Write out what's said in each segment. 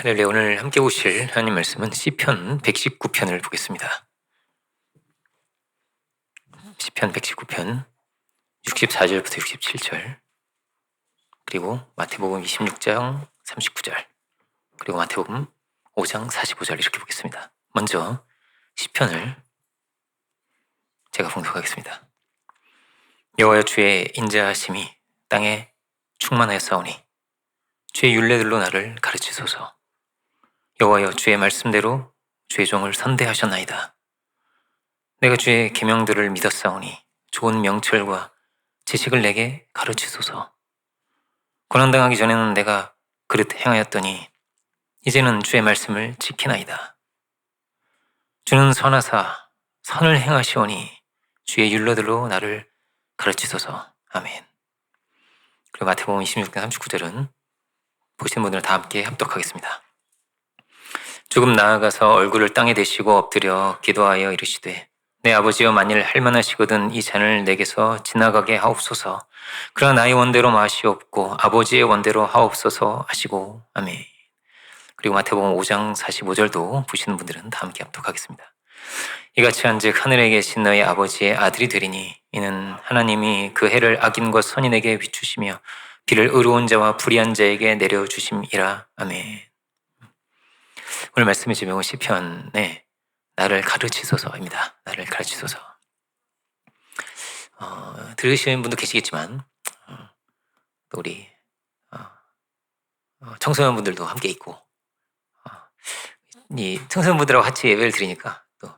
할렐루야. 오늘 함께 보실 하나님 말씀은 시편 119편을 보겠습니다. 시편 119편 64절부터 67절, 그리고 마태복음 26장 39절, 그리고 마태복음 5장 45절 이렇게 보겠습니다. 먼저 시편을 제가 봉독하겠습니다. 여호와여, 주의 인자하심이 땅에 충만하였사오니 주의 율례들로 나를 가르치소서. 여호와여, 주의 말씀대로 주의 종을 선대하셨나이다. 내가 주의 계명들을 믿었사오니 좋은 명철과 지식을 내게 가르치소서. 고난당하기 전에는 내가 그릇 행하였더니 이제는 주의 말씀을 지키나이다. 주는 선하사 선을 행하시오니 주의 율례들로 나를 가르치소서. 아멘. 그리고 마태복음 26장 39절은 보시는 분들은 다 함께 합독하겠습니다. 조금 나아가서 얼굴을 땅에 대시고 엎드려 기도하여 이르시되, 내 아버지여, 만일 할만하시거든 이 잔을 내게서 지나가게 하옵소서. 그러나 나의 원대로 마시옵고 아버지의 원대로 하옵소서 하시고. 아멘. 그리고 마태복음 5장 45절도 보시는 분들은 다 함께 합독하겠습니다. 이같이 한즉 하늘에 계신 너희 아버지의 아들이 되리니 이는 하나님이 그 해를 악인과 선인에게 비추시며 비를 의로운 자와 불의한 자에게 내려주심이라. 아멘. 오늘 말씀의 제목은 시편에 나를 가르치소서입니다. 나를 가르치소서. 들으시는 분도 계시겠지만 또 우리 청소년분들도 함께 있고, 이 청소년분들하고 같이 예배를 드리니까 또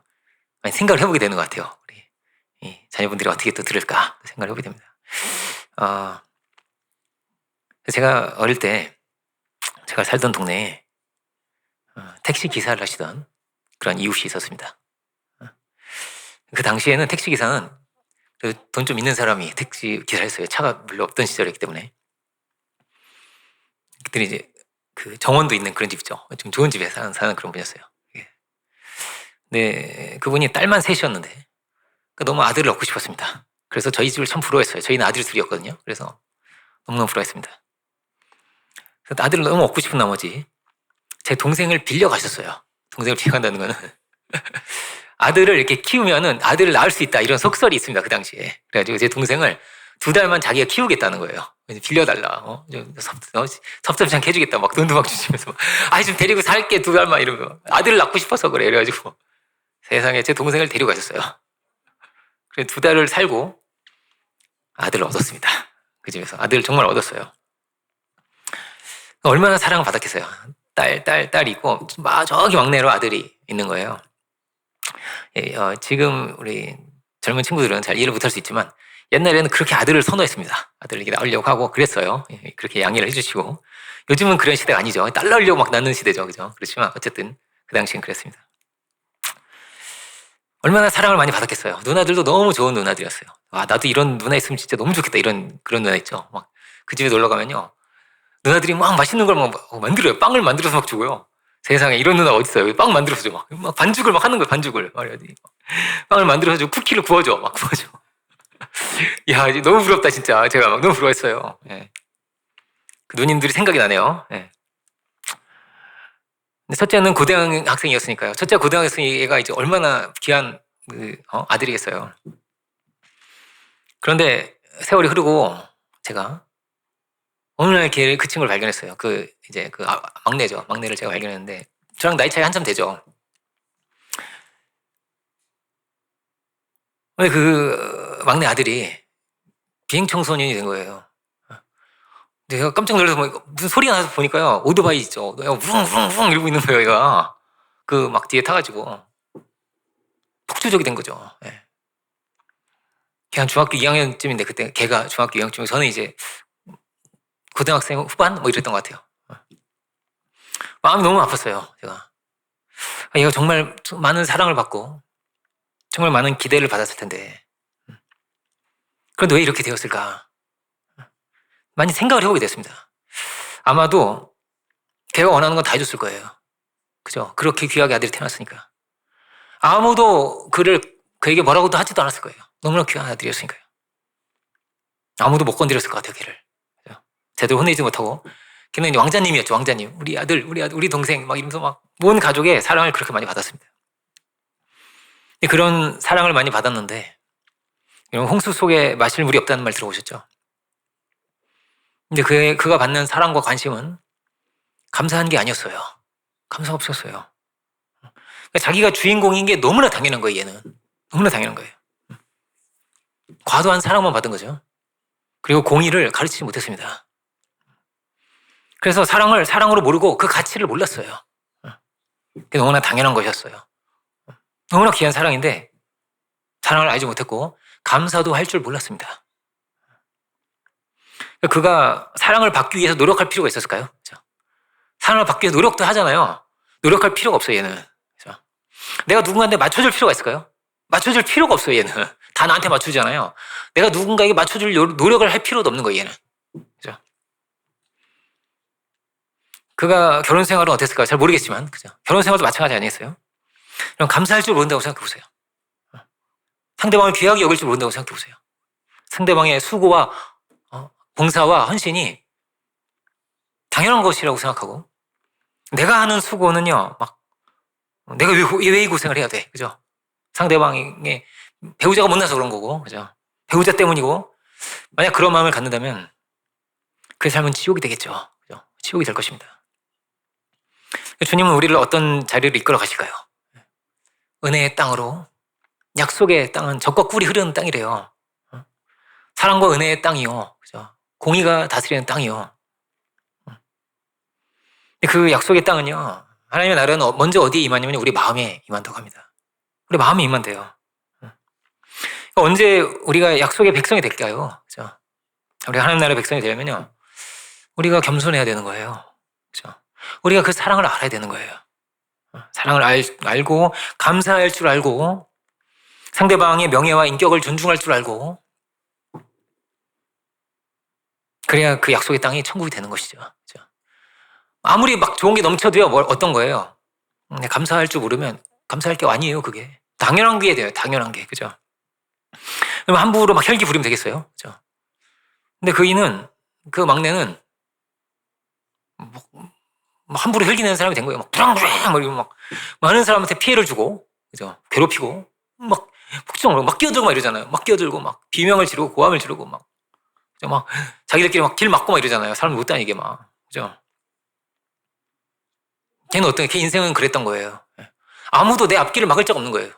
많이 생각을 해보게 되는 것 같아요. 우리 이 자녀분들이 어떻게 또 들을까 생각을 해보게 됩니다. 제가 어릴 때 제가 살던 동네에 택시 기사를 하시던 그런 이웃이 있었습니다. 그 당시에는 택시 기사는 돈 좀 있는 사람이 택시 기사를 했어요. 차가 별로 없던 시절이기 때문에. 그들이 이제 그 정원도 있는 그런 집이죠. 좀 좋은 집에 사는 그런 분이었어요. 근데 그분이 딸만 셋이었는데 그러니까 너무 아들을 얻고 싶었습니다. 그래서 저희 집을 참 부러워했어요. 저희는 아들이 둘이었거든요. 그래서 너무너무 부러워했습니다. 그래서 아들을 너무 얻고 싶은 나머지 제 동생을 빌려 가셨어요. 동생을 빌려간다는 거는 아들을 이렇게 키우면은 아들을 낳을 수 있다, 이런 속설이 있습니다. 그 당시에. 그래가지고 제 동생을 2달만 자기가 키우겠다는 거예요. 빌려달라. 좀 섭섭지 않게 해주겠다. 막 돈도 막 주시면서 좀 데리고 살게 2달만 이러고. 아들을 낳고 싶어서 그래. 이래가지고 세상에 제 동생을 데리고 가셨어요. 그래서 2달을 살고 아들을 얻었습니다. 그 집에서 아들을 정말 얻었어요. 얼마나 사랑을 받았겠어요. 딸 있고 저기 막내로 아들이 있는 거예요. 지금 우리 젊은 친구들은 잘 이해를 못할 수 있지만 옛날에는 그렇게 아들을 선호했습니다. 아들을 이렇게 낳으려고 하고 그랬어요. 그렇게 양해를 해주시고. 요즘은 그런 시대가 아니죠. 딸 낳으려고 막 낳는 시대죠. 그죠? 그렇지만 어쨌든 그 당시엔 그랬습니다. 얼마나 사랑을 많이 받았겠어요. 누나들도 너무 좋은 누나들이었어요. 나도 이런 누나 있으면 진짜 너무 좋겠다. 그런 누나 있죠. 막 그 집에 놀러 가면요, 누나들이 막 맛있는 걸 막 만들어요. 빵을 만들어서 막 주고요. 세상에 이런 누나 어딨어요. 빵 만들어서 줘. 막 반죽을 막 하는 거예요. 반죽을 말해야지. 빵을 만들어서 주고 쿠키를 구워줘. 막 구워줘. 야, 이제 너무 부럽다 진짜. 제가 막 너무 부러워했어요. 예. 그 누님들이 생각이 나네요. 예. 근데 첫째는 고등학생이었으니까요. 첫째가 고등학생이 얘가 이제 얼마나 귀한 아들이겠어요. 그런데 세월이 흐르고 제가 어느 날 그 친구를 발견했어요. 막내죠. 막내를 제가 발견했는데 저랑 나이 차이 한참 되죠. 근데 그 막내 아들이 비행 청소년이 된 거예요. 근데 제가 깜짝 놀라서 무슨 소리가 나서 보니까요, 오토바이 있죠. 우웅우웅 이러고 있는 거예요, 얘가. 막 뒤에 타가지고 폭주족이 된 거죠. 예. 걔 중학교 2학년쯤인데 그때 걔가 중학교 2학년쯤이고 저는 이제 고등학생 후반 이랬던 것 같아요. 마음이 너무 아팠어요. 제가 얘가 정말 많은 사랑을 받고 정말 많은 기대를 받았을 텐데 그런데 왜 이렇게 되었을까? 많이 생각을 해보게 됐습니다. 아마도 걔가 원하는 건 다 해줬을 거예요. 그죠? 그렇게 귀하게 아들이 태어났으니까 아무도 그에게 뭐라고도 하지도 않았을 거예요. 너무나 귀한 아들이었으니까요. 아무도 못 건드렸을 것 같아요. 걔를 제대로 혼내지 못하고 걔는 이제 왕자님이었죠, 왕자님. 우리 아들, 우리 동생, 막 이러면서 막 온 가족의 사랑을 그렇게 많이 받았습니다. 그런 사랑을 많이 받았는데, 이런 홍수 속에 마실 물이 없다는 말 들어보셨죠? 근데 그가 받는 사랑과 관심은 감사한 게 아니었어요. 감사가 없었어요. 그러니까 자기가 주인공인 게 너무나 당연한 거예요, 얘는. 너무나 당연한 거예요. 과도한 사랑만 받은 거죠. 그리고 공의를 가르치지 못했습니다. 그래서 사랑을 사랑으로 모르고 그 가치를 몰랐어요. 그게 너무나 당연한 것이었어요. 너무나 귀한 사랑인데 사랑을 알지 못했고 감사도 할 줄 몰랐습니다. 그가 사랑을 받기 위해서 노력할 필요가 있었을까요? 그렇죠? 사랑을 받기 위해서 노력도 하잖아요. 노력할 필요가 없어요, 얘는. 그렇죠? 내가 누군가한테 맞춰줄 필요가 있을까요? 맞춰줄 필요가 없어요, 얘는. 다 나한테 맞추잖아요. 내가 누군가에게 맞춰줄 노력을 할 필요도 없는 거예요, 얘는. 그죠? 그가 결혼 생활은 어땠을까요? 잘 모르겠지만, 그죠? 결혼 생활도 마찬가지 아니겠어요? 그럼 감사할 줄 모른다고 생각해 보세요. 상대방을 귀하게 여길 줄 모른다고 생각해 보세요. 상대방의 수고와 봉사와 헌신이 당연한 것이라고 생각하고, 내가 하는 수고는요, 막, 내가 왜 이 고생을 해야 돼? 그죠? 상대방의 배우자가 못나서 그런 거고, 그죠? 배우자 때문이고, 만약 그런 마음을 갖는다면 그 삶은 지옥이 되겠죠. 그죠? 지옥이 될 것입니다. 주님은 우리를 어떤 자리로 이끌어 가실까요? 은혜의 땅으로. 약속의 땅은 젖과 꿀이 흐르는 땅이래요. 사랑과 은혜의 땅이요. 그죠? 공의가 다스리는 땅이요. 그 약속의 땅은요, 하나님의 나라는 먼저 어디에 임하냐면 우리 마음에 임한다고 합니다. 우리 마음에 임한대요. 언제 우리가 약속의 백성이 될까요? 그죠? 우리가 하나님 나라의 백성이 되려면요, 우리가 겸손해야 되는 거예요. 그죠? 우리가 그 사랑을 알아야 되는 거예요. 사랑을 알고, 감사할 줄 알고, 상대방의 명예와 인격을 존중할 줄 알고, 그래야 그 약속의 땅이 천국이 되는 것이죠. 그죠? 아무리 막 좋은 게 넘쳐도요, 어떤 거예요? 감사할 줄 모르면 감사할 게 아니에요, 그게. 당연한 게 돼요, 당연한 게. 그죠? 그럼 함부로 막 혈기 부리면 되겠어요? 그죠? 근데 그 막내는 뭐 함부로 혈기 내는 사람이 된 거예요. 막 부랑부랑 막 많은 사람한테 피해를 주고, 그죠? 괴롭히고, 막 폭정으로 막 끼어들고 막 이러잖아요. 막 끼어들고 막 비명을 지르고 고함을 지르고 막, 그죠? 막 자기들끼리 막 길 막고 막 이러잖아요. 사람 못 다니게 막, 그죠? 걔 인생은 그랬던 거예요. 아무도 내 앞길을 막을 자가 없는 거예요.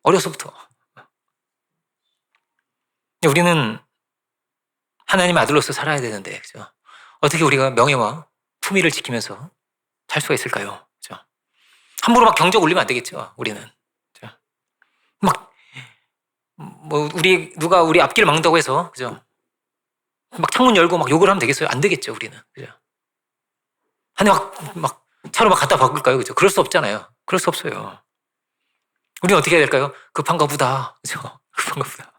어려서부터. 우리는 하나님의 아들로서 살아야 되는데, 그죠? 어떻게 우리가 명예와 품위를 지키면서 살 수가 있을까요? 그죠? 함부로 막 경적 올리면 안 되겠죠, 우리는. 그죠? 누가 우리 앞길 막는다고 해서, 그죠? 막 창문 열고 막 욕을 하면 되겠어요? 안 되겠죠, 우리는. 그죠? 아니, 막 차로 막 갖다 바꿀까요? 그죠? 그럴 수 없잖아요. 그럴 수 없어요. 우리는 어떻게 해야 될까요? 급한가 보다. 그죠? 급한가 보다.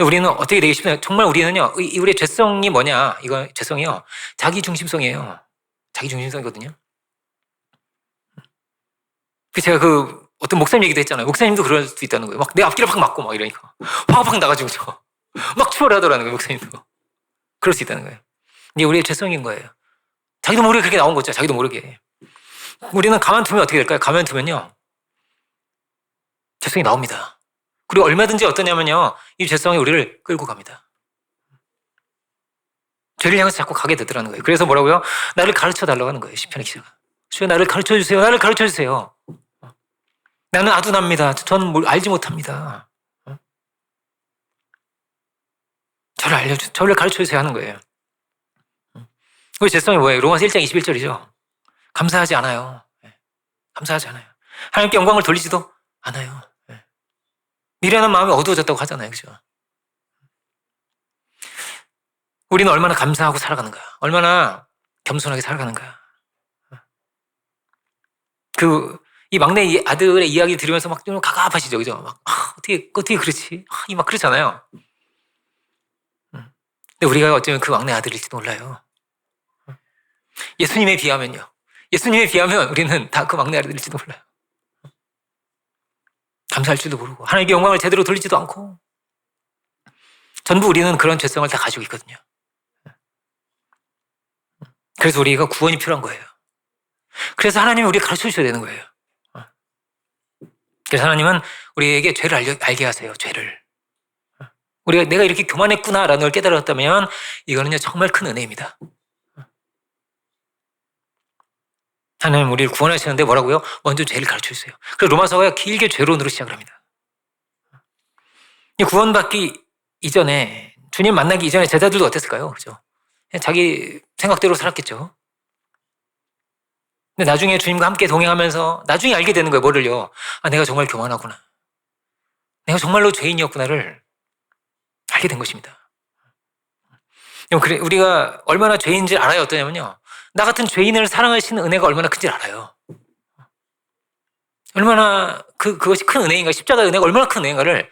우리는 어떻게 되고 싶나요? 정말 우리는요, 우리의 죄성이 뭐냐? 이거 죄성이요, 자기 중심성이에요. 자기 중심성이거든요. 제가 어떤 목사님 얘기도 했잖아요. 목사님도 그럴 수 있다는 거예요. 막 내 앞길을 팍 막고 막 이러니까 확 나가지고 막 추월하더라는 거예요, 목사님도. 그럴 수 있다는 거예요. 이게 우리의 죄성인 거예요. 자기도 모르게 그렇게 나온 거죠. 자기도 모르게. 우리는 가만두면 어떻게 될까요? 가만두면요, 죄성이 나옵니다. 그리고 얼마든지 어떠냐면요, 이 죄성이 우리를 끌고 갑니다. 죄를 향해서 자꾸 가게 되더라는 거예요. 그래서 뭐라고요? 나를 가르쳐 달라고 하는 거예요, 시편의 기자가. 주여, 나를 가르쳐 주세요. 나를 가르쳐 주세요. 나는 아둔합니다. 저는 뭘 알지 못합니다. 저를 가르쳐 주세요 하는 거예요. 그 죄성이 뭐예요? 로마서 1장 21절이죠. 감사하지 않아요. 감사하지 않아요. 하나님께 영광을 돌리지도 않아요. 미련한 마음이 어두워졌다고 하잖아요. 그죠? 우리는 얼마나 감사하고 살아가는가, 얼마나 겸손하게 살아가는가. 이 막내 아들의 이야기 들으면서 막 좀 갑갑하시죠, 그죠? 막, 어떻게 그렇지? 막 그렇잖아요. 근데 우리가 어쩌면 그 막내 아들일지도 몰라요. 예수님에 비하면요. 예수님에 비하면 우리는 다 그 막내 아들일지도 몰라요. 감사할 줄도 모르고, 하나님께 영광을 제대로 돌리지도 않고, 전부 우리는 그런 죄성을 다 가지고 있거든요. 그래서 우리가 구원이 필요한 거예요. 그래서 하나님이 우리가 가르쳐 주셔야 되는 거예요. 그래서 하나님은 우리에게 죄를 알게 하세요. 죄를. 우리가 내가 이렇게 교만했구나라는 걸 깨달았다면 이거는요 정말 큰 은혜입니다. 하나님 우리를 구원하시는데 뭐라고요? 먼저 죄를 가르쳐 주세요. 그래서 로마서가 길게 죄론으로 시작을 합니다. 구원받기 이전에, 주님 만나기 이전에 제자들도 어땠을까요? 그죠? 자기 생각대로 살았겠죠. 근데 나중에 주님과 함께 동행하면서 나중에 알게 되는 거예요. 뭐를요? 아, 내가 정말 교만하구나. 내가 정말로 죄인이었구나를 알게 된 것입니다. 그래, 우리가 얼마나 죄인인지 알아야 어떠냐면요. 나 같은 죄인을 사랑하시는 은혜가 얼마나 큰지 알아요. 얼마나 그것이 큰 은혜인가, 십자가 은혜가 얼마나 큰 은혜인가를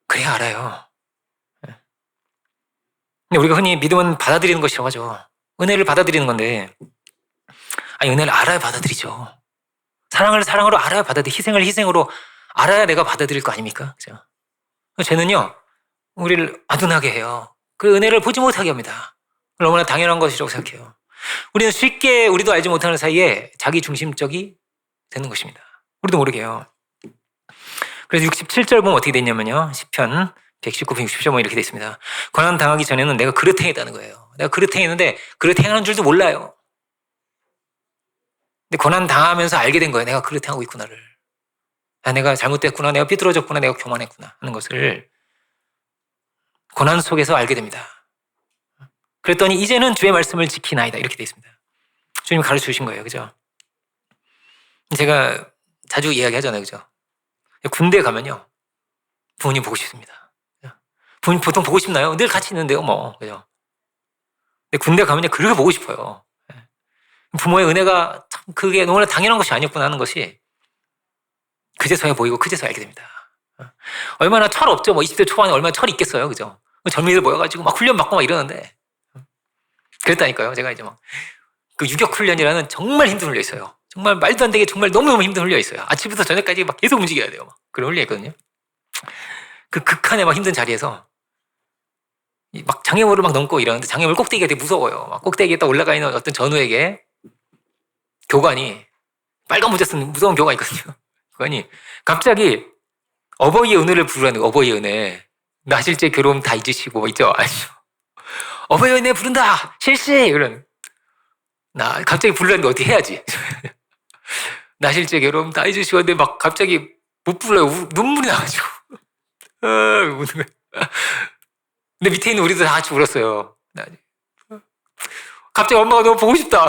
그래야 알아요. 근데 우리가 흔히 믿음은 받아들이는 것이라고 하죠. 은혜를 받아들이는 건데, 아니, 은혜를 알아야 받아들이죠. 사랑을 사랑으로 알아야 받아들이, 희생을 희생으로 알아야 내가 받아들일 거 아닙니까? 그죠? 죄는요, 우리를 아둔하게 해요. 그 은혜를 보지 못하게 합니다. 너무나 당연한 것이라고 생각해요. 우리는 쉽게 우리도 알지 못하는 사이에 자기 중심적이 되는 것입니다. 우리도 모르게요. 그래서 67절 보면 어떻게 되냐면요. 시편 119편 60절 보면 이렇게 되어 있습니다. 고난 당하기 전에는 내가 그릇 행했다는 거예요. 내가 그릇 행했는데 그릇 행하는 줄도 몰라요. 근데 고난 당하면서 알게 된 거예요. 내가 그릇 행하고 있구나를. 아, 내가 잘못됐구나. 내가 삐뚤어졌구나. 내가 교만했구나 하는 것을 고난 속에서 알게 됩니다. 그랬더니 이제는 주의 말씀을 지키나이다. 이렇게 되어 있습니다. 주님 가르쳐 주신 거예요. 그죠? 제가 자주 이야기하잖아요. 그죠? 군대 가면요. 부모님 보고 싶습니다. 부모님 보통 보고 싶나요? 늘 같이 있는데요. 뭐. 그죠? 근데 군대 가면요. 그렇게 보고 싶어요. 부모의 은혜가 참 그게 너무나 당연한 것이 아니었구나 하는 것이 그제서야 보이고 그제서야 알게 됩니다. 얼마나 철 없죠. 뭐 20대 초반에 얼마나 철이 있겠어요. 그죠? 젊은이들 모여가지고 막 훈련 받고 막 이러는데 그랬다니까요. 제가 이제 막 그 유격 훈련이라는 정말 힘든 훈련이 있어요. 정말 말도 안 되게 정말 너무너무 힘든 훈련이 있어요. 아침부터 저녁까지 막 계속 움직여야 돼요. 막 그런 훈련이 있거든요. 그 극한의 막 힘든 자리에서 막 장애물을 막 넘고 이러는데 장애물 꼭대기가 되게 무서워요. 막 꼭대기에 딱 올라가 있는 어떤 전우에게 교관이 빨간 모자 쓴 무서운 교관이 있거든요. 교관이 갑자기 어버이의 은혜를 부르라는 거예요. 어버이의 은혜. 나실제 괴로움 다 잊으시고 뭐 있죠? 아시죠? 어버이의 은혜 부른다! 실시! 이런. 나 갑자기 부르라는데 어떻게 해야지? 나실제 괴로움 다 잊으시고 근데 막 갑자기 못 불러요. 눈물이 나가지고. 우는 거야. 근데 밑에 있는 우리도 다 같이 울었어요. 갑자기 엄마가 너무 보고 싶다.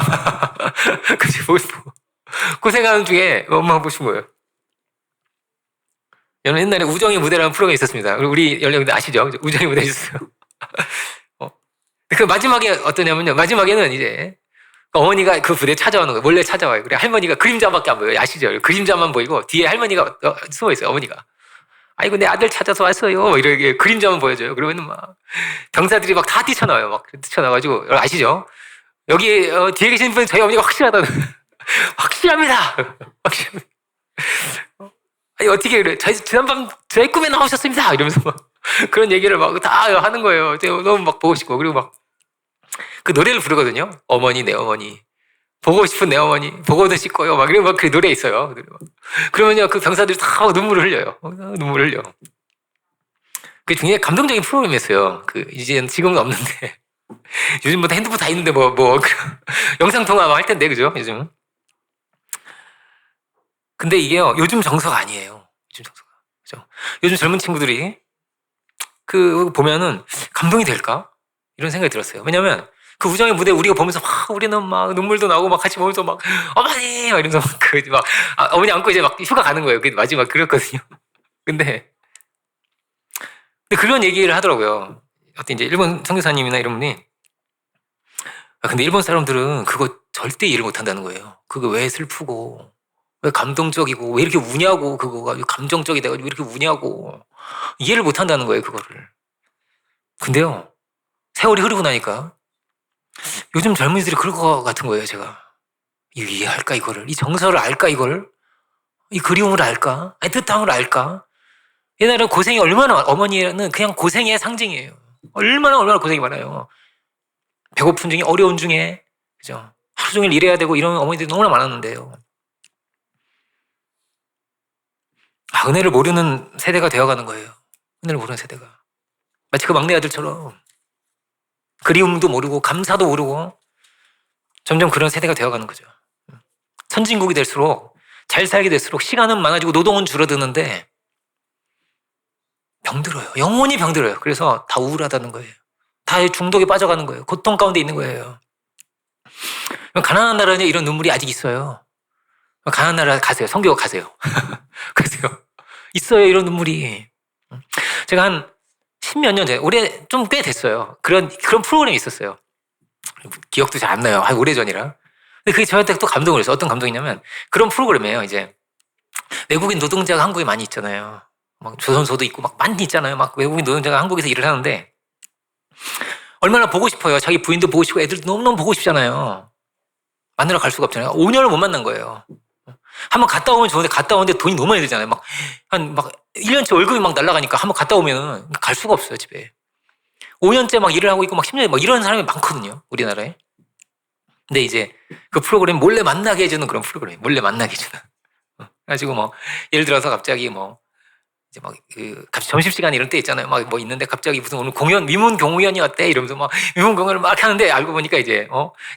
갑자기 보고 싶어. 고생하는 중에 엄마가 보고 싶은 거예요. 저는 옛날에 우정의 무대라는 프로그램이 있었습니다. 우리 연령들 아시죠? 우정의 무대 있었어요. 그 마지막에 어떠냐면요. 마지막에는 이제 어머니가 그 부대에 찾아오는 거예요. 몰래 찾아와요. 그래 할머니가 그림자밖에 안 보여요. 아시죠? 그림자만 보이고 뒤에 할머니가 숨어 있어요. 어머니가. 아이고 내 아들 찾아서 왔어요. 이렇게 그림자만 보여줘요. 그러면은 막 병사들이 막 다 뛰쳐나와요. 막 뛰쳐나와가지고 아시죠? 여기 뒤에 계신 분 저희 어머니가 확실하다는 확실합니다. 확실합니다. 아니 어떻게 그래? 지난밤 저희 꿈에 나오셨습니다. 이러면서 막 그런 얘기를 막 다 하는 거예요. 너무 막 보고 싶고 그리고 막 그 노래를 부르거든요. 어머니 내 어머니 보고 싶은 내 어머니 보고도 싶고요. 막 이런 막 그 노래 있어요. 그러면요 그 병사들이 다 눈물을 흘려요. 눈물을 흘려. 그 굉장히 감동적인 프로그램이었어요. 그 이제는 지금은 없는데 요즘부터 핸드폰 다 있는데 뭐 영상 통화 할 텐데 그죠? 요즘. 근데 이게요 요즘 정서가 아니에요. 요즘 정서가 그죠? 요즘 젊은 친구들이 그 보면은 감동이 될까 이런 생각이 들었어요. 왜냐하면 그 우정의 무대 우리가 보면서 막 우리는 막 눈물도 나고 막 같이 보면서 막 어머니 막 이러면서 막 어머니 안고 이제 막 휴가 가는 거예요. 그 마지막 그랬거든요. 근데 그런 얘기를 하더라고요. 어떤 이제 일본 선교사님이나 이런 분이 근데 일본 사람들은 그거 절대 이해를 못 한다는 거예요. 그거 왜 슬프고 왜 감동적이고 왜 이렇게 우냐고 그거가 감정적이 돼가지고 왜 이렇게 우냐고 이해를 못 한다는 거예요. 그거를. 근데요 세월이 흐르고 나니까 요즘 젊은이들이 그럴 것 같은 거예요. 제가 이거 이해할까 이거를 이 정서를 알까 이거를 이 그리움을 알까 아니 뜻함을 알까. 옛날에 고생이 얼마나 어머니는 그냥 고생의 상징이에요. 얼마나 고생이 많아요. 배고픈 중에 어려운 중에 그죠? 하루 종일 일해야 되고 이런 어머니들이 너무나 많았는데요. 은혜를 모르는 세대가 되어가는 거예요. 은혜를 모르는 세대가. 마치 그 막내 아들처럼 그리움도 모르고 감사도 모르고 점점 그런 세대가 되어가는 거죠. 선진국이 될수록 잘 살게 될수록 시간은 많아지고 노동은 줄어드는데 병들어요. 영원히 병들어요. 그래서 다 우울하다는 거예요. 다 중독에 빠져가는 거예요. 고통 가운데 있는 거예요. 가난한 나라에 이런 눈물이 아직 있어요. 가난한 나라 가세요. 선교 가세요. 가세요. 있어요. 이런 눈물이. 제가 한 10몇 년 전에, 올해 좀 꽤 됐어요. 그런 프로그램이 있었어요. 기억도 잘 안 나요. 오래전이라. 근데 그게 저한테 또 감동을 했어요. 어떤 감동이냐면 그런 프로그램이에요. 이제 외국인 노동자가 한국에 많이 있잖아요. 막 조선소도 있고 막 많이 있잖아요. 막 외국인 노동자가 한국에서 일을 하는데 얼마나 보고 싶어요. 자기 부인도 보고 싶고 애들도 너무너무 보고 싶잖아요. 만나러 갈 수가 없잖아요. 5년을 못 만난 거예요. 한번 갔다 오면 좋은데 갔다 오는데 돈이 너무 많이 들잖아요. 막 1년째 월급이 막 날아가니까 한번 갔다 오면 갈 수가 없어요, 집에. 5년째 막 일을 하고 있고 막 10년째 막 이런 사람이 많거든요, 우리나라에. 근데 이제 그 프로그램 몰래 만나게 해주는 그런 프로그램, 몰래 만나게 해주는. 그래가지고 뭐 예를 들어서 갑자기 뭐 이제 막 점심시간 이런 때 있잖아요. 막 뭐 있는데 갑자기 무슨 오늘 공연 위문 경호연이 왔대 이러면서 막 위문 경호를 막 하는데 알고 보니까 이제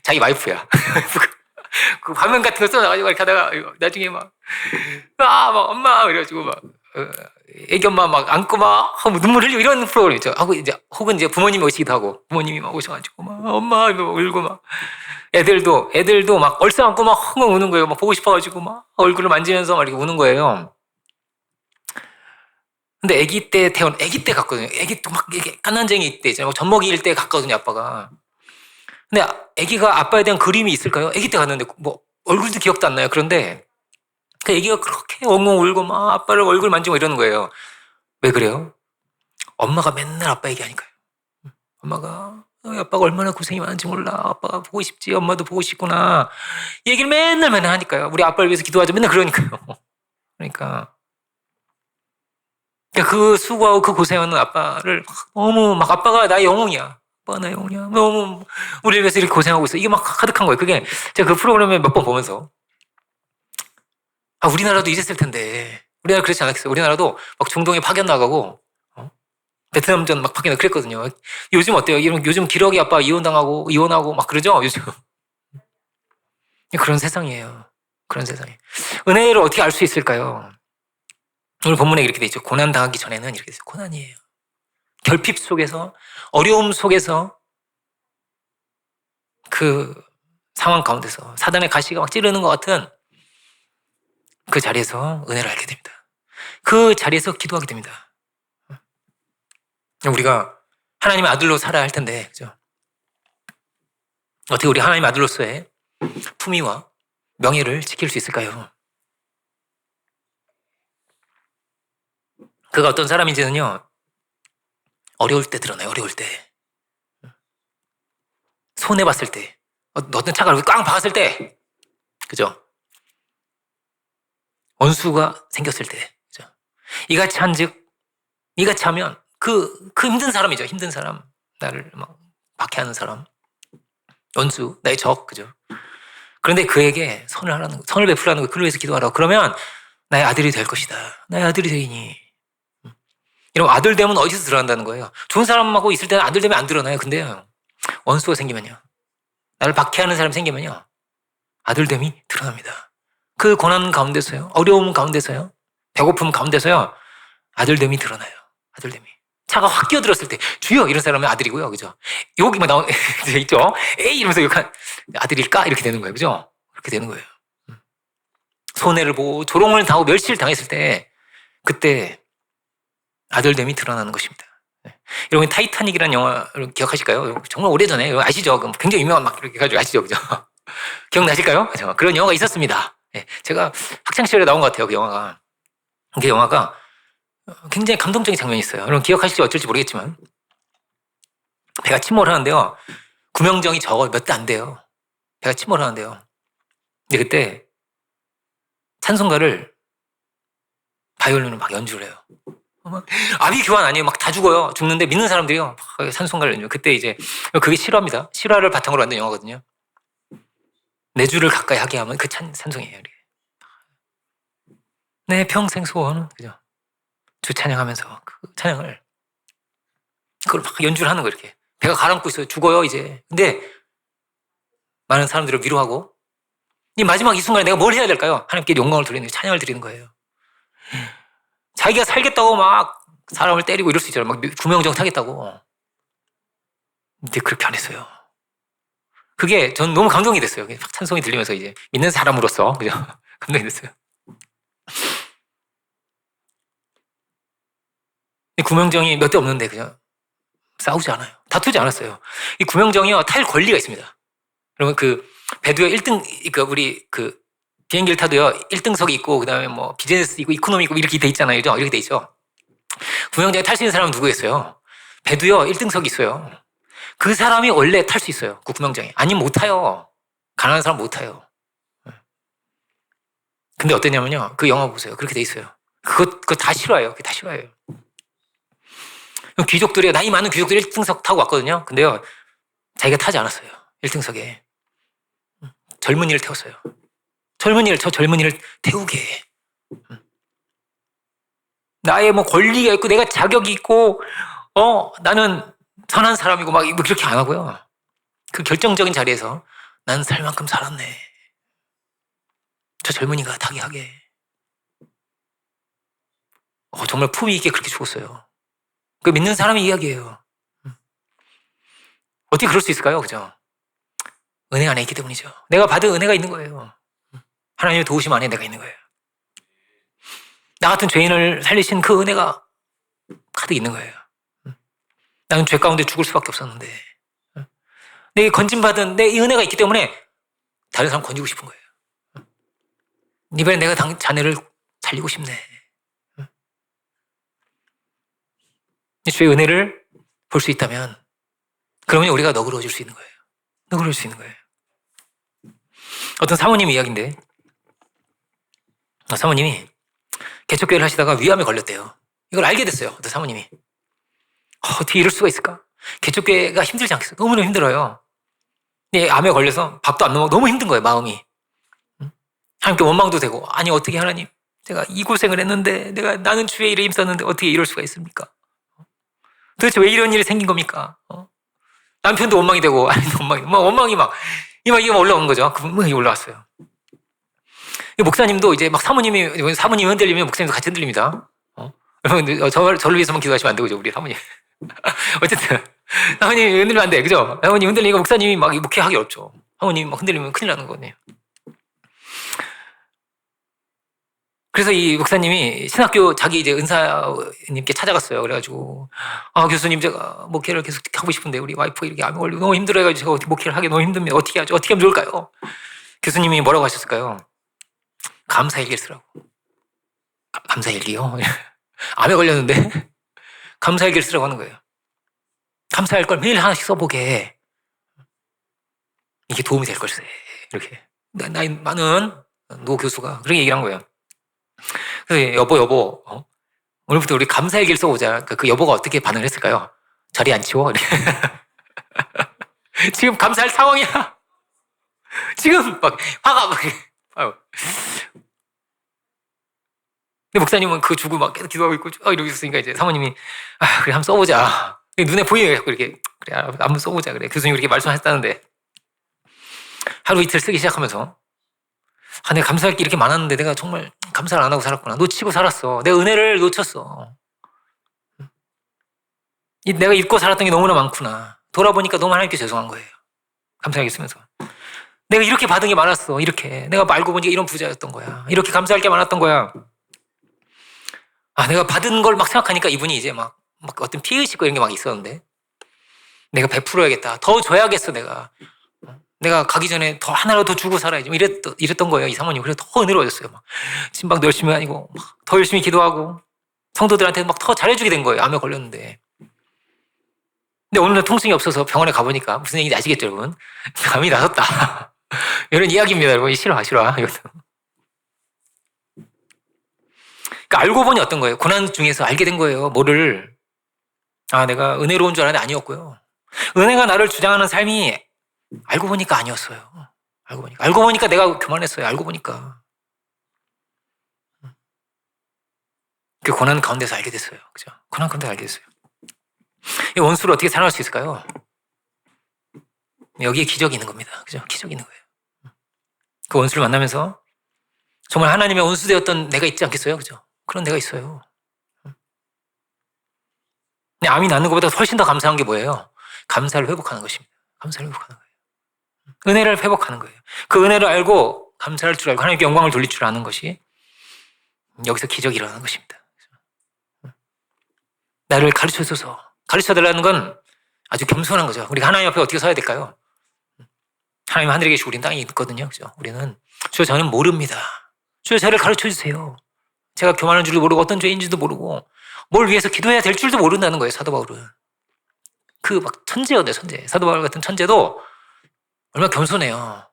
자기 와이프야. 그 화면 같은 거 써놔가지고 이렇게 하다가 나중에 막 엄마 이래가지고 막 애기 엄마 막 안고 막 눈물 흘리고 이런 프로그램 있죠. 하고 이제 혹은 이제 부모님이 오시기도 하고 부모님이 막 오셔가지고 막 엄마 이러고 울고 막 애들도 막 얼싸안고 막 헝헝 우는 거예요. 막 보고 싶어가지고 막 얼굴을 만지면서 막 이렇게 우는 거예요. 근데 아기 때 갔거든요. 아기 또 막 깐난쟁이 때 있잖아요. 젖먹이일 때 갔거든요, 아빠가. 근데 아기가 아빠에 대한 그림이 있을까요? 아기 때 갔는데 뭐 얼굴도 기억도 안 나요. 그런데 그 아기가 그렇게 엉엉 울고 막 아빠를 얼굴 만지고 이러는 거예요. 왜 그래요? 엄마가 맨날 아빠 얘기하니까요. 엄마가 아빠가 얼마나 고생이 많은지 몰라. 아빠가 보고 싶지. 엄마도 보고 싶구나. 이 얘기를 맨날 하니까요. 우리 아빠를 위해서 기도하자. 맨날 그러니까요. 그러니까 그 수고하고 그 고생하는 아빠를 너무 막 아빠가 나의 영웅이야. 아빠가 나의 영웅이야. 너무 우리를 위해서 이렇게 고생하고 있어. 이게 막 가득한 거예요. 그게 제가 그 프로그램에 몇 번 보면서 우리나라도 이랬을 텐데. 우리나라 그렇지 않았겠어요. 우리나라도 막 중동에 파견 나가고 베트남전 막 파견 그랬거든요. 요즘 어때요? 요즘 기러기 아빠 이혼하고 막 그러죠? 요즘. 그런 세상이에요. 그런 세상이에요. 은혜를 어떻게 알 수 있을까요? 오늘 본문에 이렇게 돼 있죠. 고난 당하기 전에는 이렇게 돼 있어요. 고난이에요. 결핍 속에서 어려움 속에서 그 상황 가운데서 사단의 가시가 막 찌르는 것 같은 그 자리에서 은혜를 알게 됩니다. 그 자리에서 기도하게 됩니다. 우리가 하나님의 아들로 살아야 할 텐데, 그죠? 어떻게 우리 하나님의 아들로서의 품위와 명예를 지킬 수 있을까요? 그가 어떤 사람인지는요, 어려울 때 드러나요, 어려울 때. 손해봤을 때, 어떤 차가 꽝 박았을 때, 그죠? 원수가 생겼을 때, 그죠? 이같이 한즉, 이같이 하면 그 힘든 사람이죠, 힘든 사람. 나를 막 박해하는 사람. 원수, 나의 적, 그죠? 그런데 그에게 선을 베풀라는 거, 그를 위해서 기도하라고. 그러면 나의 아들이 될 것이다. 나의 아들이 되리니. 이런 아들됨은 어디서 드러난다는 거예요? 좋은 사람하고 있을 때는 아들됨이 안 드러나요. 근데 원수가 생기면요. 나를 박해하는 사람이 생기면요. 아들됨이 드러납니다. 그 고난 가운데서요. 어려움 가운데서요. 배고픔 가운데서요. 아들됨이 드러나요. 아들됨이. 차가 확 끼어들었을 때 주여 이런 사람은 아들이고요. 그죠? 여기 막 나온 있죠? 에이 이러면서 욕한 아들일까? 이렇게 되는 거예요. 그죠? 그렇게 되는 거예요. 손해를 보고 조롱을 당하고 멸시를 당했을 때 그때 아들됨이 드러나는 것입니다. 여러분 타이타닉이라는 영화를 기억하실까요? 정말 오래전에 아시죠? 굉장히 유명한 막 이렇게 가지고 아시죠? 그죠? 기억나실까요? 그죠? 그런 영화가 있었습니다. 제가 학창시절에 나온 것 같아요. 그 영화가. 그 영화가 굉장히 감동적인 장면이 있어요. 여러분 기억하실지 어쩔지 모르겠지만 배가 침몰을 하는데요. 구명정이 몇 대 안 돼요. 배가 침몰을 하는데요. 근데 그때 찬송가를 바이올린으로 막 연주를 해요. 아비 교환 아니에요. 막 다 죽어요. 죽는데 믿는 사람들이요. 찬송가를 연주. 그때 이제 그게 실화입니다. 실화를 바탕으로 만든 영화거든요. 내 주를 가까이 하게 하면 그 찬송이에요. 이렇게. 내 평생 소원은 그죠? 주 찬양하면서 그 찬양을 그걸 막 연주를 하는 거 이렇게. 배가 가라앉고 있어요. 죽어요 이제. 근데 많은 사람들을 위로하고 이 마지막 이 순간에 내가 뭘 해야 될까요? 하나님께 영광을 드리는 거예요. 찬양을 드리는 거예요. 자기가 살겠다고 막 사람을 때리고 이럴 수 있잖아요. 막 구명정 타겠다고. 근데 그렇게 안 했어요. 그게 전 너무 감동이 됐어요. 막 찬송이 들리면서 이제 믿는 사람으로서 그죠? 감동이 됐어요. 이 구명정이 몇 대 없는데 그냥 싸우지 않아요. 다투지 않았어요. 이 구명정이요 탈 권리가 있습니다. 그러면 그 배도요 1등 그 우리 그 비행기를 타도요 1등석이 있고 그다음에 뭐 비즈니스 있고 이코노미 있고 이렇게 돼 있잖아요. 이렇게 돼 있죠. 구명정에 탈 수 있는 사람은 누구겠어요? 배도요 1등석이 있어요. 그 사람이 원래 탈 수 있어요. 그 구명정에. 아니면 못 타요. 가난한 사람 못 타요. 근데 어땠냐면요. 그 영화 보세요. 그렇게 돼 있어요. 그거 다 싫어해요. 그게 다 싫어해요. 귀족들이 나이 많은 귀족들이 1등석 타고 왔거든요. 근데요. 자기가 타지 않았어요. 1등석에. 젊은이를 태웠어요. 저 젊은이를 태우게. 나의 뭐 권리가 있고 내가 자격이 있고 나는 선한 사람이고 막 그렇게 안 하고요. 그 결정적인 자리에서 난 살 만큼 살았네. 저 젊은이가 타게 하게. 정말 품위 있게 그렇게 죽었어요. 그 믿는 사람의 이야기예요. 어떻게 그럴 수 있을까요? 그죠? 은혜 안에 있기 때문이죠. 내가 받은 은혜가 있는 거예요. 하나님의 도우심 안에 내가 있는 거예요. 나 같은 죄인을 살리신 그 은혜가 가득 있는 거예요. 나는 죄 가운데 죽을 수밖에 없었는데 내게 건진받은 내 이 은혜가 있기 때문에 다른 사람 건지고 싶은 거예요. 이번에 내가 자네를 살리고 싶네. 주의 은혜를 볼 수 있다면 그러면 우리가 너그러워질 수 있는 거예요. 너그러워질 수 있는 거예요. 어떤 사모님 이야기인데 사모님이 개척교회를 하시다가 위암에 걸렸대요. 이걸 알게 됐어요. 어떤 사모님이. 어떻게 이럴 수가 있을까? 개척교회가 힘들지 않겠어요? 너무너무 힘들어요. 암에 걸려서 밥도 안 넘어가고 너무 힘든 거예요. 마음이. 하나님께 원망도 되고 아니 어떻게 하나님 제가 이 고생을 했는데 나는 주의 일에 힘썼는데 어떻게 이럴 수가 있습니까? 도대체 왜 이런 일이 생긴 겁니까? 남편도 원망이 되고 아내도 원망이 막 이게 올라오는 거죠. 그분이 올라왔어요. 목사님도 이제 막 사모님이 흔들리면 목사님도 같이 흔들립니다. 여러분 저를 위해서만 기도하시면 안 되죠. 우리 사모님. 어쨌든 사모님이 흔들리면 안 돼. 그죠? 사모님 흔들리니까 목사님이 막 목회하기 어렵죠. 사모님이 막 흔들리면 큰일 나는 거네요. 그래서 이 목사님이 신학교 자기 이제 은사님께 찾아갔어요. 그래가지고 교수님 제가 목회를 계속 하고 싶은데 우리 와이프가 이렇게 암에 걸리고 너무 힘들어해가지고 제가 어떻게 목회를 하기 너무 힘듭니다. 어떻게 하죠? 어떻게 하면 좋을까요? 교수님이 뭐라고 하셨을까요? 감사일기를 쓰라고. 감사일기요? 암에 걸렸는데 감사일기를 쓰라고 하는 거예요. 감사할 걸 매일 하나씩 써보게. 이게 도움이 될 걸세. 이렇게 나이 많은 노 교수가 그렇게 얘기를 한 거예요. 그래서 여보 오늘부터 우리 감사일기를 써보자. 그 여보가 어떻게 반응을 했을까요? 자리 안 치워? 지금 감사할 상황이야. 지금 막 화가 막 근데 목사님은 그 주고 막 계속 기도하고 있고 이러고 있으니까 이제 사모님이 그래 한번 써보자. 눈에 보이네요. 그렇게 그래 한번 써보자. 그래 교수님 그렇게 말씀하셨다는데 하루 이틀 쓰기 시작하면서 내가 감사할 게 이렇게 많았는데 내가 정말 감사를 안 하고 살았구나. 놓치고 살았어. 내가 은혜를 놓쳤어. 내가 잊고 살았던 게 너무나 많구나. 돌아보니까 너무 하나님께 죄송한 거예요. 감사하게 쓰면서. 내가 이렇게 받은 게 많았어. 이렇게. 내가 알고 보니까 이런 부자였던 거야. 이렇게 감사할 게 많았던 거야. 내가 받은 걸 막 생각하니까 이분이 이제 막 어떤 피의식과 이런 게 막 있었는데 내가 베풀어야겠다. 더 줘야겠어 내가 가기 전에 더 하나라도 더 주고 살아야지. 이랬던 거예요. 이 사모님. 그래서 더 은혜로워졌어요. 막 진방도 열심히 다니고 막 더 열심히 기도하고 성도들한테 막 더 잘해주게 된 거예요. 암에 걸렸는데. 근데 오늘은 통증이 없어서 병원에 가보니까 무슨 얘기인지 아시겠죠, 여러분? 암이 나섰다. 이런 이야기입니다, 여러분. 싫어. 이것도. 그러니까 알고 보니 어떤 거예요? 고난 중에서 알게 된 거예요. 뭐를. 내가 은혜로운 줄 알았는데 아니었고요. 은혜가 나를 주장하는 삶이 알고 보니까 아니었어요. 알고 보니까 내가 교만했어요. 알고 보니까. 그 고난 가운데서 알게 됐어요. 그죠? 고난 가운데 알게 됐어요. 이 원수를 어떻게 사랑할 수 있을까요? 여기에 기적이 있는 겁니다. 그죠? 기적이 있는 거예요. 그 원수를 만나면서 정말 하나님의 원수 되었던 내가 있지 않겠어요? 그죠? 그런 내가 있어요. 근데 암이 낫는 것보다 훨씬 더 감사한 게 뭐예요? 감사를 회복하는 것입니다. 감사를 회복하는 거예요. 은혜를 회복하는 거예요. 그 은혜를 알고 감사할 줄 알고 하나님께 영광을 돌릴 줄 아는 것이 여기서 기적이 일어나는 것입니다. 나를 가르쳐 줘서 가르쳐 달라는 건 아주 겸손한 거죠. 우리가 하나님 앞에 어떻게 서야 될까요? 하나님 하늘에 계시고 우리는 땅에 있거든요. 그죠? 우리는 주여 저는 모릅니다. 주여 저를 가르쳐 주세요. 제가 교만한 줄도 모르고 어떤 죄인지도 모르고 뭘 위해서 기도해야 될 줄도 모른다는 거예요. 사도 바울은. 그 막 천재였네, 천재. 사도 바울 같은 천재도 얼마나 겸손해요.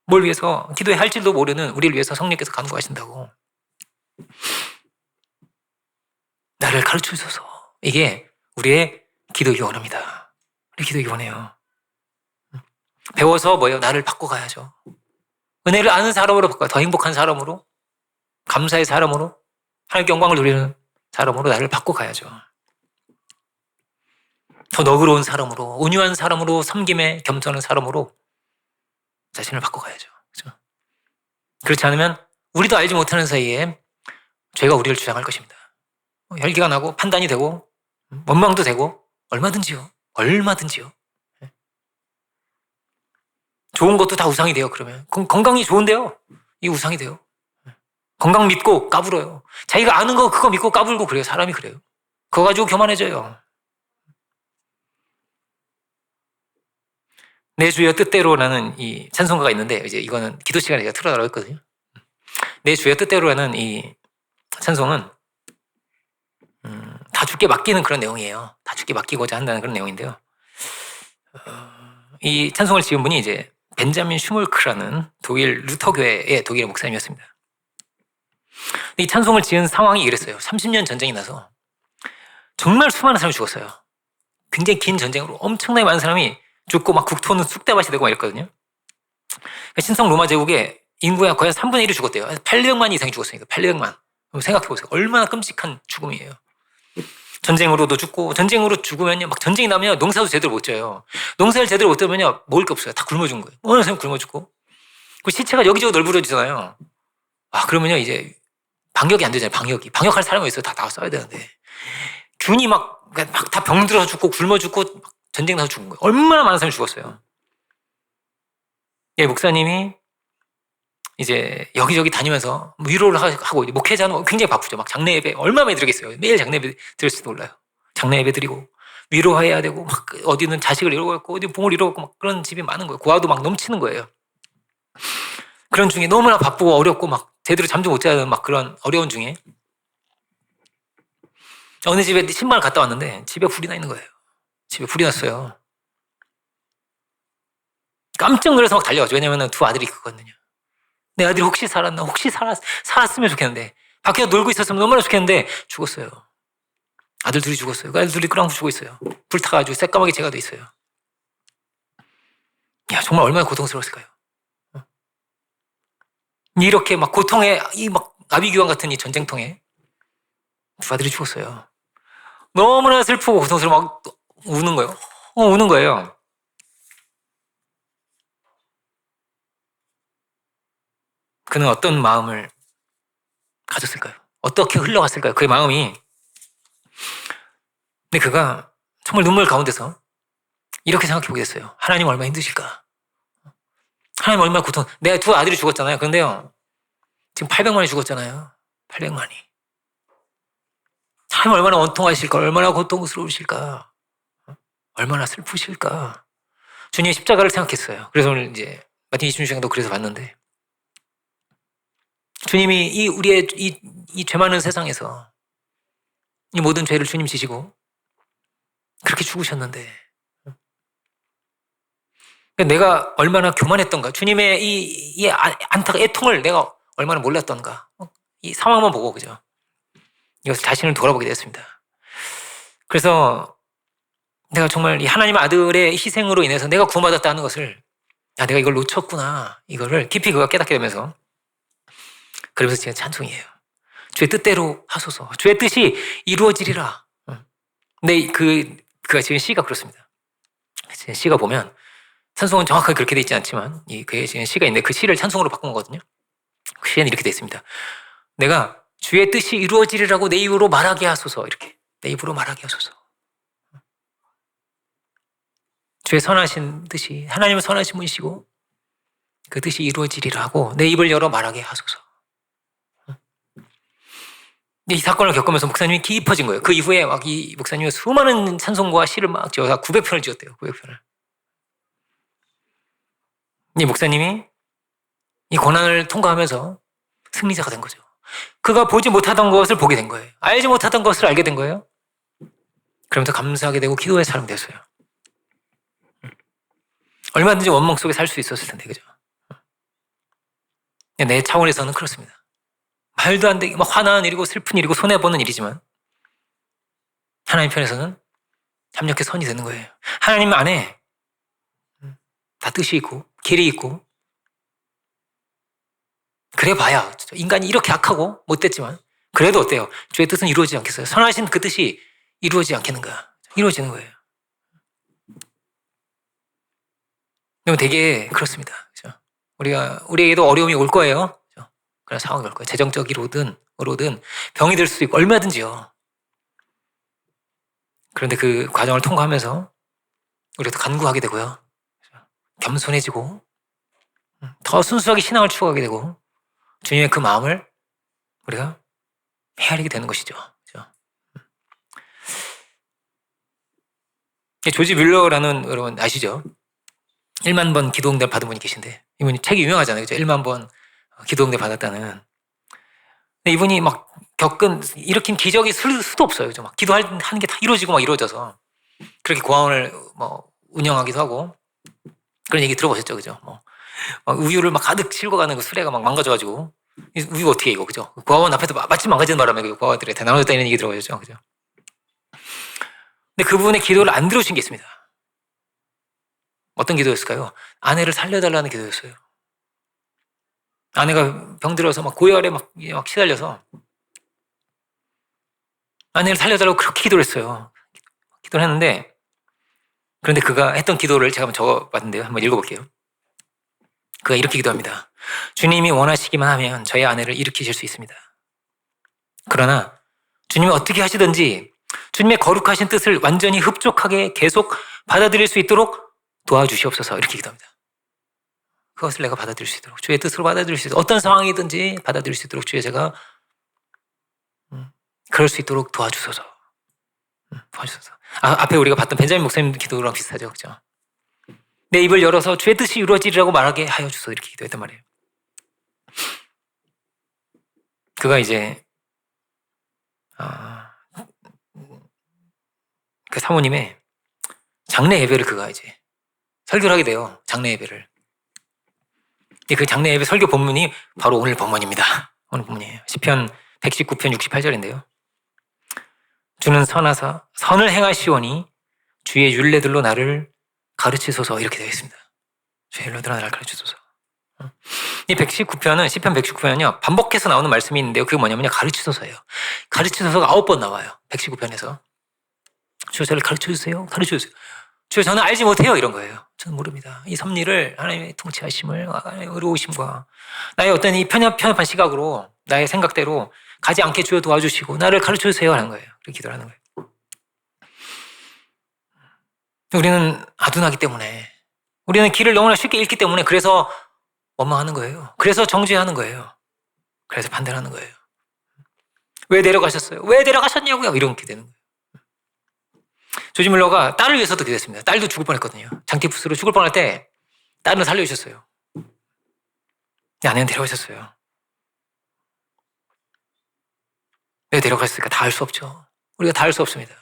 뭘 위해서 기도해야 할 줄도 모르는 우리를 위해서 성령께서 간구하신다고. 나를 가르쳐 주소서. 이게 우리의 기도이기 원합니다. 우리 기도이기 원해요. 배워서 뭐예요? 나를 바꿔가야죠. 은혜를 아는 사람으로 바꿔. 더 행복한 사람으로, 감사의 사람으로, 하나님께 영광을 돌리는 사람으로 나를 바꿔가야죠. 더 너그러운 사람으로, 온유한 사람으로, 섬김에 겸손한 사람으로 자신을 바꿔가야죠. 그렇죠? 그렇지 않으면 우리도 알지 못하는 사이에 죄가 우리를 주장할 것입니다. 혈기가 나고 판단이 되고 원망도 되고 얼마든지요. 좋은 것도 다 우상이 돼요. 그러면 건강이 좋은데요. 이 우상이 돼요. 건강 믿고 까불어요. 자기가 아는 거 그거 믿고 까불고 그래요. 사람이 그래요. 그거 가지고 교만해져요. 내 주여 뜻대로라는 이 찬송가가 있는데 이제 이거는 기도 시간에 제가 틀어달라고 했거든요. 내 주여 뜻대로라는 이 찬송은 다 주께 맡기는 그런 내용이에요. 다 주께 맡기고자 한다는 그런 내용인데요. 이 찬송을 지은 분이 이제 벤자민 슈몰크라는 독일 루터교회의 독일의 목사님이었습니다. 이 찬송을 지은 상황이 이랬어요. 30년 전쟁이 나서 정말 수많은 사람이 죽었어요. 굉장히 긴 전쟁으로 엄청나게 많은 사람이 죽고 막 국토는 쑥대밭이 되고 막 이랬거든요. 신성 로마 제국의 인구의 거의 한 3분의 1이 죽었대요. 800만 이상이 죽었으니까 800만. 생각해보세요. 얼마나 끔찍한 죽음이에요. 전쟁으로도 죽고 전쟁으로 죽으면요 막 전쟁이 나면 농사도 제대로 못 져요. 농사를 제대로 못 지으면요 먹을 게 없어요. 다 굶어 죽은 거예요. 어느 사람 굶어 죽고 그 시체가 여기저기 널브러지잖아요. 그러면요 이제 방역이 안 되잖아요. 방역할 사람이 있어요. 다 나와 써야 되는데 균이 막 다 병들어서 죽고 굶어 죽고 막 전쟁 나서 죽은 거예요. 얼마나 많은 사람이 죽었어요. 예, 목사님이 이제 여기저기 다니면서 위로를 하고 목회자는 굉장히 바쁘죠. 막 장례 예배 얼마나 많이 드리겠어요. 매일 장례 예배 드릴지도 몰라요. 장례 예배 드리고 위로해야 되고 막 어디는 자식을 잃어버렸고 어디 부모를 잃어버렸고 막 그런 집이 많은 거예요. 고아도 막 넘치는 거예요. 그런 중에 너무나 바쁘고 어렵고 막 제대로 잠도 못 자는 막 그런 어려운 중에 어느 집에 신발을 갔다 왔는데 집에 불이 나 있는 거예요. 집에 불이 났어요. 깜짝 놀라서 막 달려가죠. 왜냐면 두 아들이 있거든요. 내 아들이 혹시 살았나? 혹시 살았으면 좋겠는데 밖에서 놀고 있었으면 얼마나 좋겠는데 죽었어요. 아들 둘이 죽었어요. 그 아들 둘이 끄랑고 죽어 있어요. 불타가지고 새까맣게 재가 돼 있어요. 야 정말 얼마나 고통스러웠을까요? 이렇게 막 고통에 이 막 나비기왕 같은 이 전쟁통에 두 아들이 죽었어요. 너무나 슬프고 고통스러워 막 우는 거예요. 우는 거예요. 그는 어떤 마음을 가졌을까요? 어떻게 흘러갔을까요? 그의 마음이. 근데 그가 정말 눈물 가운데서 이렇게 생각해보게 됐어요. 하나님 얼마나 힘드실까? 하나님 얼마나 고통. 내가 두 아들이 죽었잖아요. 그런데요. 지금 800만이 죽었잖아요. 800만이. 하나님 얼마나 원통하실까? 얼마나 고통스러우실까? 얼마나 슬프실까? 주님의 십자가를 생각했어요. 그래서 오늘 이제 마틴 26장도 그래서 봤는데 주님이 이 우리의 이 죄 많은 세상에서 이 모든 죄를 주님 지시고 그렇게 죽으셨는데 내가 얼마나 교만했던가 주님의 이 안타가 애통을 내가 얼마나 몰랐던가 이 상황만 보고 그죠? 이것을 자신을 돌아보게 되었습니다. 그래서 내가 정말 이 하나님 아들의 희생으로 인해서 내가 구원받았다는 것을 아, 내가 이걸 놓쳤구나. 이거를 깊이 그가 깨닫게 되면서 그러면서 지금 찬송이에요. 주의 뜻대로 하소서. 주의 뜻이 이루어지리라. 근데 그가 지금 시가 그렇습니다. 지금 시가 보면 찬송은 정확하게 그렇게 돼 있지 않지만 그의 지금 시가 있는데 그 시를 찬송으로 바꾼 거거든요. 그 시에는 이렇게 돼 있습니다. 내가 주의 뜻이 이루어지리라고 내 입으로 말하게 하소서. 이렇게 내 입으로 말하게 하소서. 주의 선하신 뜻이 하나님은 선하신 분이시고 그 뜻이 이루어지리라고 내 입을 열어 말하게 하소서. 이 사건을 겪으면서 목사님이 깊어진 거예요. 그 이후에 막 이 목사님이 수많은 찬송과 시를 막 지어서 900편을 지었대요. 900편을. 이 목사님이 이 고난을 통과하면서 승리자가 된 거죠. 그가 보지 못하던 것을 보게 된 거예요. 알지 못하던 것을 알게 된 거예요. 그러면서 감사하게 되고 기도의 사람이 됐어요. 얼마든지 원망 속에 살 수 있었을 텐데, 그죠? 내 차원에서는 그렇습니다. 말도 안 되게 막 화나는 일이고 슬픈 일이고 손해보는 일이지만 하나님 편에서는 합력해 선이 되는 거예요. 하나님 안에 다 뜻이 있고 길이 있고 그래 봐야 인간이 이렇게 악하고 못됐지만 그래도 어때요? 주의 뜻은 이루어지지 않겠어요? 선하신 그 뜻이 이루어지지 않겠는가? 이루어지는 거예요. 그럼 되게 그렇습니다. 그렇죠? 우리에게도 어려움이 올 거예요. 그렇죠? 그런 상황이 올 거예요. 재정적으로든 병이 들 수도 있고 얼마든지요. 그런데 그 과정을 통과하면서 우리가 더 간구하게 되고요. 그렇죠? 겸손해지고 더 순수하게 신앙을 추구하게 되고 주님의 그 마음을 우리가 헤아리게 되는 것이죠. 그렇죠? 조지 뮬러라는 여러분 아시죠? 1만 번 기도응답 받은 분이 계신데 이분이 책이 유명하잖아요. 그렇죠? 1만 번 기도응답 받았다는. 이분이 막 일으킨 기적이 수도 없어요. 그죠? 막 기도하는 게 다 이루어지고 막 이루어져서 그렇게 고아원을 운영하기도 하고 그런 얘기 들어보셨죠? 그죠? 막 우유를 막 가득 싣고 가는 그 수레가 막 망가져가지고 우유 어떻게 해, 이거, 그죠? 고아원 앞에서 마침 망가지는 바람에 그 고아들이 다 나눠졌다 이런 얘기 들어보셨죠? 그죠? 근데 그분의 기도를 안 들으신 게 있습니다. 어떤 기도였을까요? 아내를 살려달라는 기도였어요. 아내가 병들어서 막 고열에 막 시달려서 아내를 살려달라고 그렇게 기도를 했어요. 기도를 했는데 그런데 그가 했던 기도를 제가 한번 적어봤는데요. 한번 읽어볼게요. 그가 이렇게 기도합니다. 주님이 원하시기만 하면 저의 아내를 일으키실 수 있습니다. 그러나 주님이 어떻게 하시든지 주님의 거룩하신 뜻을 완전히 흡족하게 계속 받아들일 수 있도록 도와주시옵소서. 이렇게 기도합니다. 그것을 내가 받아들일 수 있도록 주의 뜻으로 받아들일 수 있도록 어떤 상황이든지 받아들일 수 있도록 주의 제가 그럴 수 있도록 도와주소서. 도와주소서. 앞에 우리가 봤던 벤자민 목사님 기도랑 비슷하죠. 그죠? 내 입을 열어서 주의 뜻이 이루어지리라고 말하게 하여 주소서. 이렇게 기도했단 말이에요. 그가 이제 그 사모님의 장례 예배를 그가 이제 설교를 하게 돼요. 장례 예배를. 그 장례 예배 설교 본문이 바로 오늘 본문입니다. 오늘 본문이에요. 시편 119편 68절인데요. 주는 선하사 선을 행하시오니 주의 율례들로 나를 가르치소서. 이렇게 되어 있습니다. 주의 율례들로 나를 가르치소서. 이 119편은 시편 119편은요 반복해서 나오는 말씀이 있는데요. 그게 뭐냐면요 가르치소서예요. 가르치소서가 9번 나와요. 119편에서 주여 저를 가르쳐주세요. 가르쳐주세요. 주여 저는 알지 못해요. 이런 거예요. 저는 모릅니다. 이 섭리를 하나님의 통치하심을 하나님의 의로우심과 나의 어떤 이 편협한 시각으로 나의 생각대로 가지 않게 주여 도와주시고 나를 가르쳐주세요 하는 거예요. 그렇게 기도를 하는 거예요. 우리는 아둔하기 때문에 우리는 길을 너무나 쉽게 잃기 때문에 그래서 원망하는 거예요. 그래서 정죄하는 거예요. 그래서 판단하는 거예요. 왜 데려가셨어요? 왜 데려가셨냐고요? 이렇게 되는 거예요. 조지 뮬러가 딸을 위해서도 기도했습니다. 딸도 죽을 뻔했거든요. 장티푸스로 죽을 뻔할 때 딸을 살려주셨어요. 아내는 데려가셨어요. 왜 데려갔을까? 다 알 수 없죠. 우리가 다 알 수 없습니다.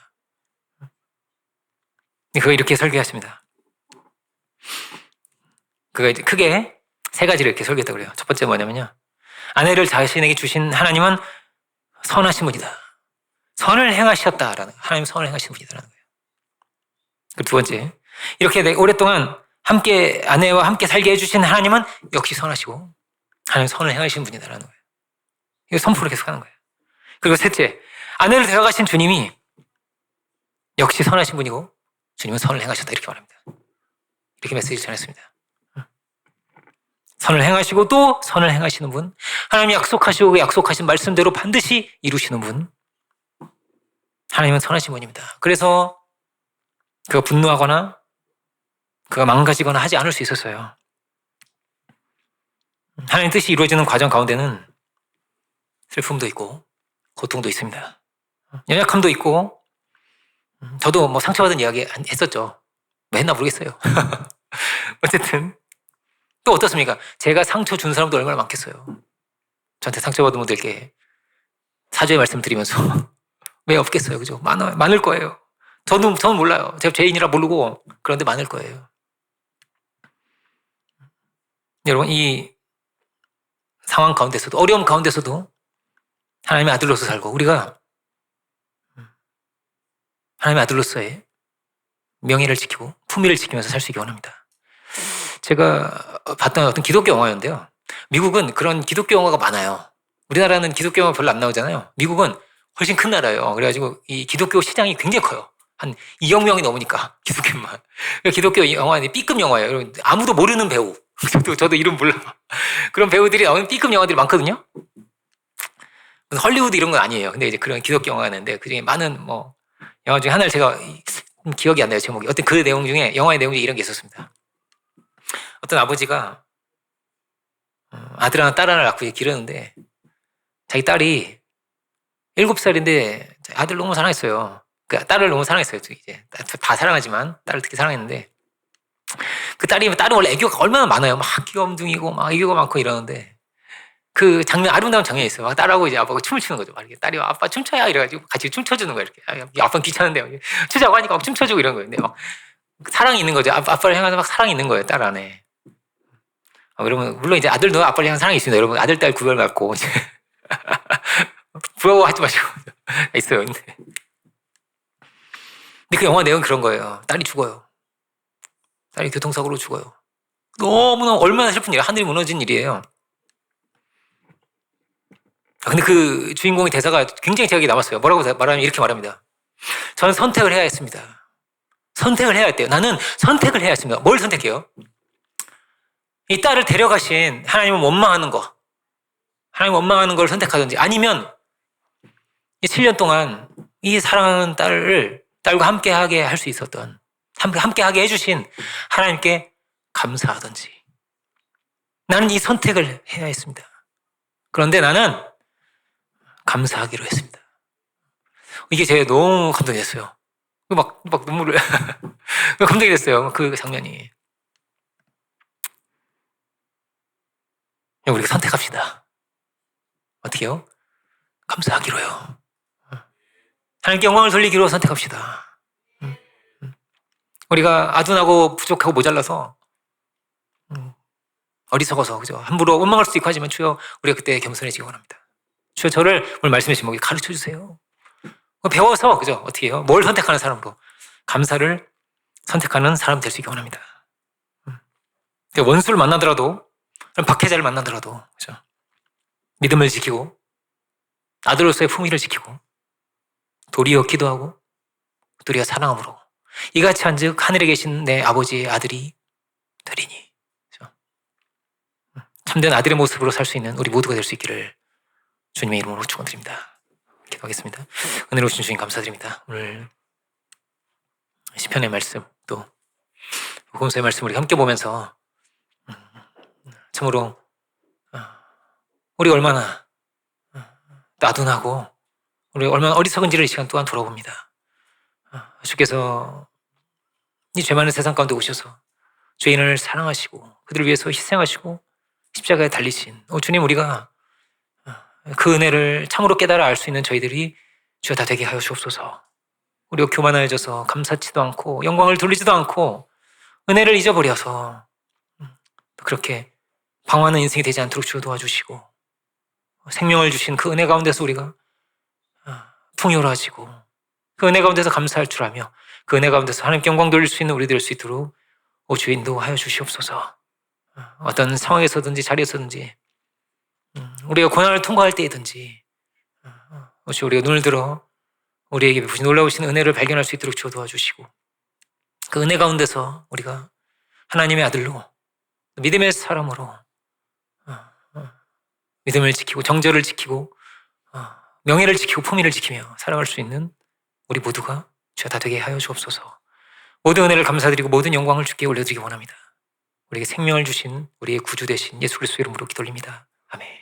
그가 이렇게 설계했습니다. 그가 이제 크게 3가지를 이렇게 설계했다고 그래요. 첫 번째 뭐냐면요. 아내를 자신에게 주신 하나님은 선하신 분이다. 선을 행하셨다라는 거예요. 하나님 선을 행하신 분이다라는 거예요. 그리고 두 번째, 이렇게 오랫동안 함께 아내와 함께 살게 해주신 하나님은 역시 선하시고 하나님 선을 행하시는 분이다라는 거예요. 이거 선포를 계속 하는 거예요. 그리고 셋째, 아내를 데려가신 주님이 역시 선하신 분이고 주님은 선을 행하셨다 이렇게 말합니다. 이렇게 메시지를 전했습니다. 선을 행하시고 또 선을 행하시는 분, 하나님이 약속하시고 그 약속하신 말씀대로 반드시 이루시는 분, 하나님은 선하신 분입니다. 그래서 그가 분노하거나 그가 망가지거나 하지 않을 수 있었어요. 하나님 뜻이 이루어지는 과정 가운데는 슬픔도 있고 고통도 있습니다. 연약함도 있고, 저도 뭐 상처받은 이야기 했었죠. 뭐 했나 모르겠어요. 어쨌든 또 어떻습니까? 제가 상처 준 사람도 얼마나 많겠어요. 저한테 상처받은 분들께 사죄의 말씀 드리면서 왜 없겠어요, 그죠? 많을 거예요. 저는 몰라요. 제가 죄인이라 모르고 그런데 많을 거예요. 여러분, 이 상황 가운데서도, 어려움 가운데서도 하나님의 아들로서 살고 우리가 하나님의 아들로서의 명예를 지키고 품위를 지키면서 살 수 있기 원합니다. 제가 봤던 어떤 기독교 영화였는데요. 미국은 그런 기독교 영화가 많아요. 우리나라는 기독교 영화 별로 안 나오잖아요. 미국은 훨씬 큰 나라예요. 그래가지고 이 기독교 시장이 굉장히 커요. 한 2억 명이 넘으니까 기독교만. 기독교 영화는 B급 영화예요. 아무도 모르는 배우. 저도 이름 몰라. 그런 배우들이 나오는 B급 영화들이 많거든요. 헐리우드 이런 건 아니에요. 근데 이제 그런 기독교 영화가 있는데 그중에 많은 뭐 영화 중에 하나를 제가 기억이 안 나요, 제목이. 어떤 그 내용 중에, 영화의 내용 중에 이런 게 있었습니다. 어떤 아버지가 아들 하나 딸 하나 낳고 기르는데 자기 딸이 7살인데 아들 너무 사랑했어요. 그 딸을 너무 사랑했어요. 이제 다 사랑하지만 딸을 특히 사랑했는데 그 딸은 원래 애교가 얼마나 많아요. 막 귀염둥이고 막 애교가 많고 이러는데 그 장면, 아름다운 장면이 있어요. 막 딸하고 이제 아빠가 춤을 추는 거죠. 막 이렇게 딸이 아빠 춤춰야 이래가지고 같이 춤춰주는 거예요. 이렇게 아빠는 귀찮은데 추자고 하니까 막 춤춰주고 이런 거예요. 근데 막 사랑이 있는 거죠. 아빠를 향해서 막 사랑이 있는 거예요, 딸 안에. 여러분, 물론 이제 아들도 아빠를 향한 사랑이 있습니다. 여러분, 아들, 딸 구별 말고. 부러워하지 마시고. 있어요, 근데. 근데 그 영화 내용은 그런 거예요. 딸이 죽어요. 딸이 교통사고로 죽어요. 너무나 얼마나 슬픈 일이에요. 하늘이 무너진 일이에요. 근데 그 주인공의 대사가 굉장히 기억에 남았어요. 뭐라고 말하면 이렇게 말합니다. 저는 선택을 해야 했습니다. 선택을 해야 했대요. 나는 선택을 해야 했습니다. 뭘 선택해요? 이 딸을 데려가신 하나님을 원망하는 거, 하나님 원망하는 걸 선택하든지, 아니면 이 7년 동안 이 사랑하는 딸과 함께하게 할 수 있었던, 함께하게 해주신 하나님께 감사하든지. 나는 이 선택을 해야 했습니다. 그런데 나는 감사하기로 했습니다. 이게 제가 너무 감동됐어요. 막 눈물을 감동이 됐어요. 그 장면이. 우리가 선택합시다. 어떻게요? 감사하기로요. 하나님께 영광을 돌리기로 선택합시다. 우리가 아둔하고 부족하고 모자라서 어리석어서 그죠? 함부로 원망할 수도 있고 하지만 주여, 우리가 그때 겸손해지기 원합니다. 주여, 저를 오늘 말씀의 제목에 가르쳐 주세요. 배워서 그죠? 어떻게 해요? 뭘 선택하는 사람으로 감사를 선택하는 사람 될 수 있기 원합니다. 원수를 만나더라도, 박해자를 만나더라도 그죠? 믿음을 지키고 아들로서의 품위를 지키고 도리어 기도하고 도리어 사랑함으로 이같이 한즉 하늘에 계신 내 아버지의 아들이 되리니. 그죠? 참된 아들의 모습으로 살 수 있는 우리 모두가 될 수 있기를 주님의 이름으로 축원드립니다. 기도하겠습니다. 은혜로우신 주님 감사드립니다. 오늘 시편의 말씀, 또 복음서의 말씀 우리 함께 보면서 참으로 우리 얼마나 나둔하고 우리 얼마나 어리석은지를 이 시간 또한 돌아봅니다. 주께서 이 죄 많은 세상 가운데 오셔서 죄인을 사랑하시고 그들을 위해서 희생하시고 십자가에 달리신 주님, 우리가 그 은혜를 참으로 깨달아 알 수 있는 저희들이 주여 다 되게 하여 주옵소서. 우리가 교만해져서 감사치도 않고 영광을 돌리지도 않고 은혜를 잊어버려서 그렇게 방황하는 인생이 되지 않도록 주여 도와주시고, 생명을 주신 그 은혜 가운데서 우리가 풍요로워지고 그 은혜 가운데서 감사할 줄 알며 그 은혜 가운데서 하나님께 영광 돌릴 수 있는 우리 될 수 있도록 주의 인도하여 주시옵소서. 어떤 상황에서든지 자리에서든지 우리가 고난을 통과할 때이든지 주여 우리가 눈을 들어 우리에게 베푸신 놀라우신 은혜를 발견할 수 있도록 주어 도와주시고 그 은혜 가운데서 우리가 하나님의 아들로 믿음의 사람으로 믿음을 지키고 정절을 지키고 명예를 지키고 품위를 지키며 살아갈 수 있는 우리 모두가 주여 다 되게 하여 주옵소서. 모든 은혜를 감사드리고 모든 영광을 주께 올려드리기 원합니다. 우리에게 생명을 주신 우리의 구주 되신 예수 그리스도 이름으로 기도드립니다. 아멘.